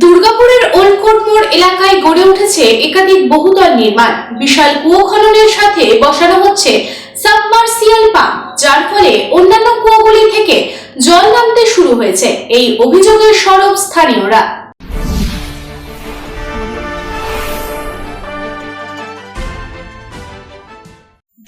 দুর্গাপুরের ওল্ডকোট মোড় এলাকায় গড়ে উঠেছে একাধিক বহুতল নির্মাণ। বিশাল কুয়ো খননের সাথে বসানো হচ্ছে সাবমার্সিয়াল পাম্প, যার ফলে অন্যান্য কুয়োগুলি থেকে জল নামতে শুরু হয়েছে। এই অভিযোগের সরব স্থানীয়রা।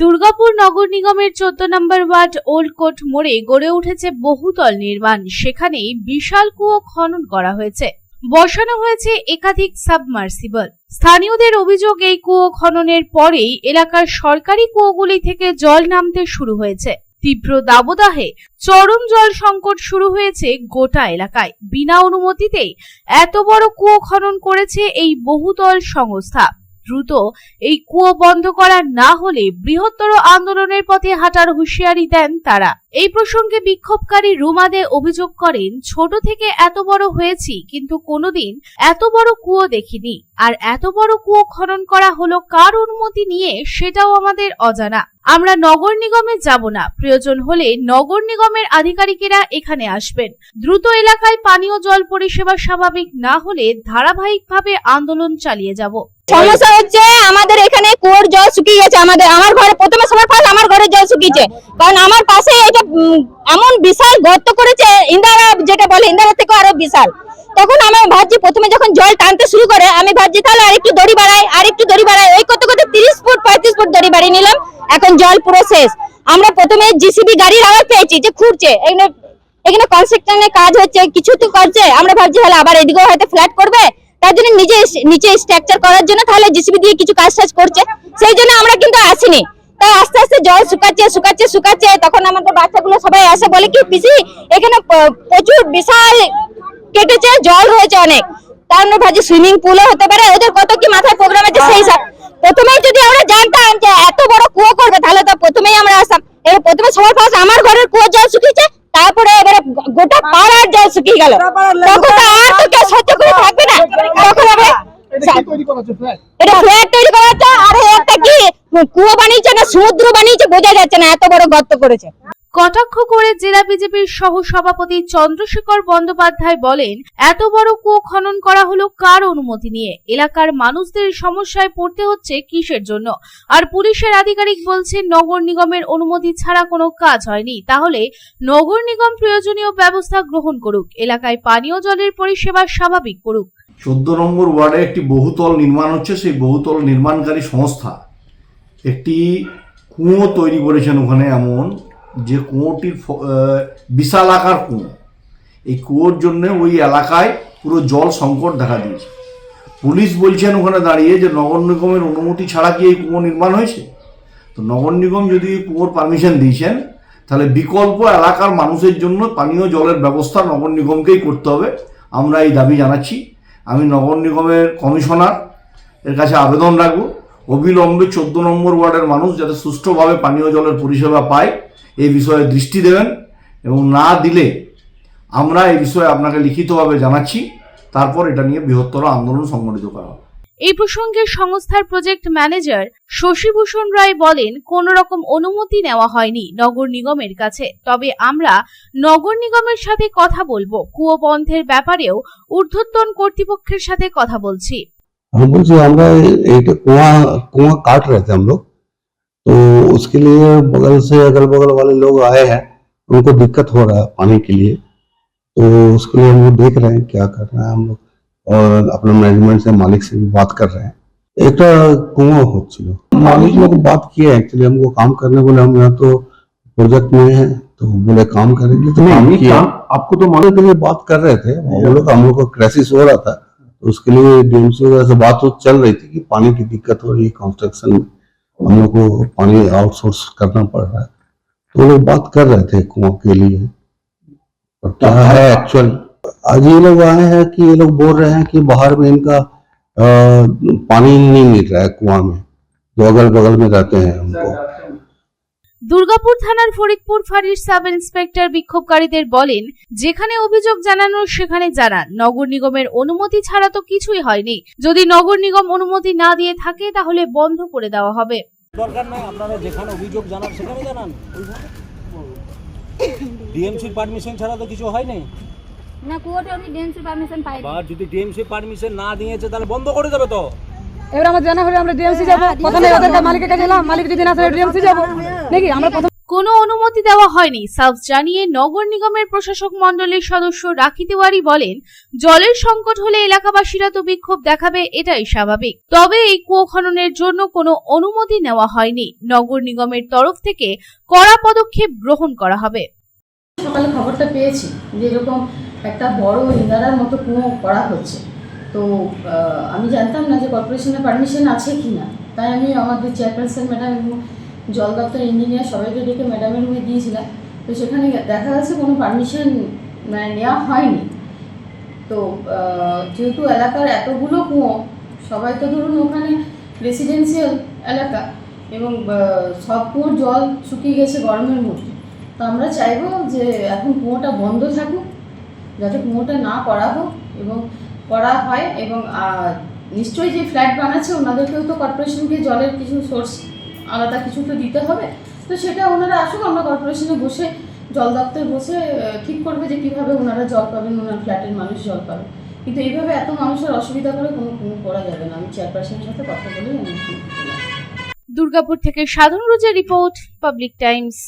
দুর্গাপুর নগর নিগমের 14 নম্বর ওয়ার্ড ওল্ডকোট মোড়ে গড়ে উঠেছে বহুতল নির্মাণ। সেখানে বিশাল কুয়ো খনন করা হয়েছে, বসানো হয়েছে একাধিক সাবমার্সিবল। স্থানীয়দের অভিযোগ, এই কুয়ো খননের পরেই এলাকার সরকারি কুয়োগুলি থেকে জল নামতে শুরু হয়েছে। তীব্র দাবদাহে চরম জল সংকট শুরু হয়েছে গোটা এলাকায়। বিনা অনুমতিতেই এত বড় কুয়ো খনন করেছে এই বহুতল সংস্থা। দ্রুত এই কুয়ো বন্ধ করা না হলে বৃহত্তর আন্দোলনের পথে হাঁটার হুঁশিয়ারি দেন তারা। এই প্রসঙ্গে বিক্ষোভকারী রুমাদে অভিযোগ করেন, ছোট থেকে এত বড় হয়েছি, কিন্তু কোনোদিন এত বড় কুয়ো দেখিনি। আর এত বড় কুয়ো খনন করা হলো কার অনুমতি নিয়ে, সেটাও আমাদের অজানা। আমরা নগর নিগমে যাব না, প্রয়োজন হলে নগর নিগমের আধিকারিকেরা এখানে আসবেন। দ্রুত এলাকায় পানীয় জল পরিষেবা স্বাভাবিক না হলে ধারাবাহিকভাবে আন্দোলন চালিয়ে যাব। সমস্যা হচ্ছে আমাদের এখানে কুয়োর জল শুকিয়ে গেছে। আমার ঘরে প্রথমে সবার ফার্স্ট আমার ঘরে জল শুকিয়েছে, কারণ আমার পাশে এটা এমন বিশাল গর্ত করেছে, ইন্দারা যেটা বলে ইন্দারা থেকে আরো বিশাল। তখন আমি ভাবছি, প্রথমে যখন জল টানতে শুরু করে আমি ভাবছি তাহলে আরেকটু দড়ি বাড়াই, ওই করতে করতে 30 ফুট 35 ফুট দড়ি বাড়িয়ে নিলাম। এখন জল পুরো শেষ। আমরা প্রথমে জিসিবি গাড়ির আওয়াজ পেয়েছি যে খুঁড়ছে, এখানে কনস্ট্রাকশনের কাজ হচ্ছে, কিছু তো করছে। আমরা ভাবছি তাহলে আবার এদিকেও হয়তো ফ্ল্যাট করবে, তার জন্য নিচে স্ট্রাকচার করার জন্য তাহলে জিসিবি দিয়ে কিছু কাজ করছে, সেই জন্য আমরা কিন্তু আসিনি। তাই আস্তে আস্তে জল শুকাচ্ছে। তখন আমাদের বাচ্চাগুলো সবাই আসে, বলে কি পিসি এখানে প্রচুর বিশাল কেটেছে, জল রয়েছে অনেক। তার আমরা ভাবছি সুইমিং পুলও হতে পারে, ওদের কত কি মাথায় প্রোগ্রাম আছে। সেই প্রথমেই যদি আমরা জানতাম যে এত বড় কুয়ো করবে, তাহলে তো প্রথমেই আমরা আসতাম। এবার প্রথমে সবার ফার্স্ট আমার ঘরের কুয়ো জল শুকিয়েছে, তারপরে এবারে গোটা পাড়ার জল শুকিয়ে গেল। তখন তো আর তো কেউ সহ্য করে থাকবে না। তখন এটা ফ্ল্যাট তৈরি করা হচ্ছে, আর একটা কি কুয়ো বানিয়েছে না সমুদ্র বানিয়েছে বোঝা যাচ্ছে না, এত বড় গর্ত করেছে। কটাক্ষ করে জেলা বিজেপির সহ সভাপতি চন্দ্রশেখর বন্দ্যোপাধ্যায় বলেন, এত বড় কুয়ো খনন করা হলো কার অনুমতি নিয়ে? এলাকার মানুষদের সমস্যায় পড়তে হচ্ছে কিসের জন্য? আর পুলিশের আধিকারিক বলছেন নগর নিগমের অনুমতি ছাড়া কোনো কাজ হয়নি। তাহলে নগর নিগম প্রয়োজনীয় ব্যবস্থা গ্রহণ করুক, এলাকায় পানীয় জলের পরিষেবা স্বাভাবিক করুক। 14 নম্বর ওয়ার্ডে একটি বহুতল নির্মাণ হচ্ছে। সেই বহুতল নির্মাণকারী সংস্থা একটি কুয়ো তৈরি করেছেন ওখানে, এমন যে কুয়োটির বিশাল আকার কুয়ো। এই কুয়োর জন্য ওই এলাকায় পুরো জল সংকট দেখা দিয়েছে। পুলিশ বলছেন ওখানে দাঁড়িয়ে যে নগর নিগমের অনুমতি ছাড়া কি এই কুয়ো নির্মাণ হয়েছে? তো নগর নিগম যদি কুয়োর পারমিশন দিয়েছেন, তাহলে বিকল্প এলাকার মানুষের জন্য পানীয় জলের ব্যবস্থা নগর নিগমকেই করতে হবে। আমরা এই দাবি জানাচ্ছি। আমি নগর নিগমের কমিশনার এর কাছে আবেদন রাখব, অবিলম্বে 14 নম্বর ওয়ার্ডের মানুষ যাতে সুষ্ঠুভাবে পানীয় জলের পরিষেবা পায় এই বিষয়ে দৃষ্টি দেবেন, এবং না দিলে আমরা এই বিষয়ে আপনাকে লিখিতভাবে জানাচ্ছি। তারপর এটা নিয়ে বৃহত্তর আন্দোলন সংগঠিত করা হবে। এই প্রসঙ্গে সংস্থার প্রজেক্ট ম্যানেজার শশীভূষণ রায় বলেন, কোন রকম অনুমতি নেওয়া হয়নি নগর নিগমের কাছে, তবে আমরা নগর নিগমের সাথে কথা বলবো। কুয়ো বন্ধের ব্যাপারেও ঊর্ধ্বতন কর্তৃপক্ষের সাথে কথা বলছি। আমরা एक कुआं काट रहे थे हम लोग, तो उसके लिए बगल से अगल बगल वाले लोग आए हैं, उनको दिक्कत हो रहा है पानी के लिए। तो उसके लिए हम लोग देख रहे हैं क्या कर रहे हैं हम लोग, और अपने मैनेजमेंट से मालिक से भी बात कर रहे हैं। एक कुआं होच्छिल, मालिक लोग बात किए एक्चुअली हमको काम करने बोले, हम यहाँ तो प्रोजेक्ट में है तो बोले काम करेंगे, तो काम किया। आपको तो मालिक के लिए बात कर रहे थे, वो लोग हम लोग को क्राइसिस हो रहा था, तो उसके लिए डीएमसी वगैरह से बात चल रही थी कि पानी की दिक्कत हो रही है कंस्ट्रक्शन में, हम लोग को पानी आउटसोर्स करना पड़ रहा है। तो लोग बात कर रहे थे कुआं के लिए, और क्या है एक्चुअल। आज ये लोग आए हैं कि ये लोग बोल रहे हैं कि बाहर में इनका पानी नहीं मिल रहा है कुआं में, जो अगल बगल में रहते हैं उनको। দুর্গাপুর থানার ফরিদপুর ফাঁড়ির সাব ইন্সপেক্টর বিক্ষোভকারীদের বলেন, যেখানে অভিযোগ জানানোর সেখানে জানান, নগর নিগমের অনুমতি ছাড়া তো কিছুই হয়নি। যদি নগর নিগম অনুমতি না দিয়ে থাকে তাহলে বন্ধ করে দেওয়া হবে। দরকার নাই, আপনারা যেখানে অভিযোগ জানান সেখানে জানান। ডিএমসির পারমিশন ছাড়া তো কিছু হয় নাই। না কুয়োটা আমি ডিএমসি পারমিশন পাইনি। বা যদি ডিএমসি পারমিশন না দিয়েছে তাহলে বন্ধ করে দেবে তো। এবার আমার জানা হলে আমরা ডিএমসি যাবো, প্রথমে ওদের মালিকের কাছে এলাম, মালিক যদি না থাকে ডিএমসি যাবো নাকি আমরা প্রথম। কোনো অনুমতি দেওয়া হয়নি সাফ জানিয়ে নগর নিগমের প্রশাসক মণ্ডলীর সদস্য রাখি তিওয়ারি বলেন, জলের সংকট হলে এলাকাবাসীরা তো বিক্ষোভ দেখাবে, এটাই স্বাভাবিক। তবে এই কুয়ো খননের জন্য কোনো অনুমতি নেওয়া হয়নি। নগর নিগমের তরফ থেকে কড়া পদক্ষেপ গ্রহণ করা হবে। সকালে খবরটা পেয়েছি যে এরকম একটা বড় ইন্দারার মতো কুয়ো করা হচ্ছে, তো আমি জানতাম না যে কর্পোরেশনের পারমিশন আছে কি না। তাই আমি আমাদের চেয়ারপারসন ম্যাডাম এবং জল দপ্তর ইঞ্জিনিয়ার সবাইকে ডেকে ম্যাডামের রুমে দিয়েছিলাম। তো সেখানে দেখা যাচ্ছে কোনো পারমিশন নেওয়া হয়নি। তো যেহেতু এলাকার এতগুলো কুয়ো, সবাই তো ধরুন ওখানে রেসিডেন্সিয়াল এলাকা এবং সব কুয়োর জল শুকিয়ে গেছে গরমের মধ্যে। তো আমরা চাইবো যে এখন কুয়োটা বন্ধ থাকুক, যাতে কুয়োটা না করা হোক এবং করা হয়। এবং নিশ্চয়ই যে ফ্ল্যাট বানাচ্ছে ওনাদেরকেও তো কর্পোরেশনকে জলের কিছু সোর্স আলাদা কিছু তো দিতে হবে। তো সেটা ওনারা আসুক, আমরা কর্পোরেশনে বসে জল দপ্তর বসে ঠিক করবে যে কীভাবে ওনারা জল পাবেন, ওনার ফ্ল্যাটের মানুষ জল পাবে। কিন্তু এইভাবে এত মানুষের অসুবিধা করে কোনো কুয়ো করা যাবে না। আমি চেয়ারপারসনের সাথে কথা বলেই আমি। দুর্গাপুর থেকে সাধন রোজের রিপোর্ট, পাবলিক টাইমস।